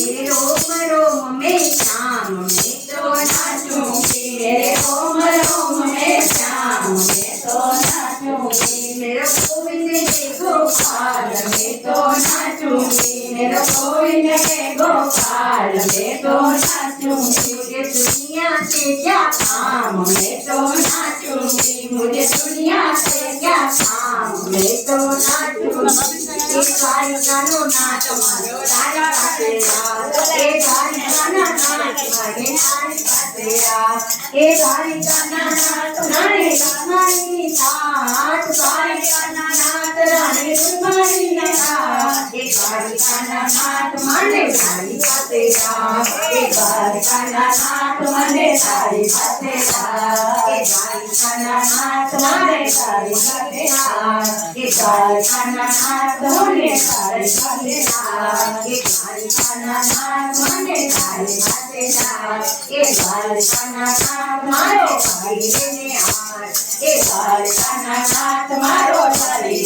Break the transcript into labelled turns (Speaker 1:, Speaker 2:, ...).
Speaker 1: मेरे रोम रोम में श्याम मैं तो नाचूंगी मेरे रोम रोम में श्याम मैं तो नाचूंगी मेरा गोविंद है गोपाल मैं तो नाचूंगी मेरा गोविंद है गोपाल मैं तो नाचूंगी मुझे दुनिया से क्या काम मैं तो नाचूंगी मुझे दुनिया से क्या काम मैं तो नाचूंगी एक द्वारिकानो नाच मारो तारी પાસે રાત એ દ્વારિકાના નાચ મારે તારી પાસે રાત એ દ્વારિકાના નાચ મારે રામાની સાથ દ્વારિકાના નાચ રાણી રૂપાણીને રાત એ દ્વારિકાના નાચ મને તારી પાસે રાત એ દ્વારિકાના નાચ મને તારી પાસે રાત એ દ્વારિકાના નાચ મારે તારી પાસે રાત એ દ્વારિકાના નાચ મને તારી પાસે રાત એ દ્વારિકાના નાચ મને તારી પાસે રાત એ દ્વારિકાના નાચ મારો ભાઈ ને હાથ એ દ્વારિકાના નાચ મારો તારી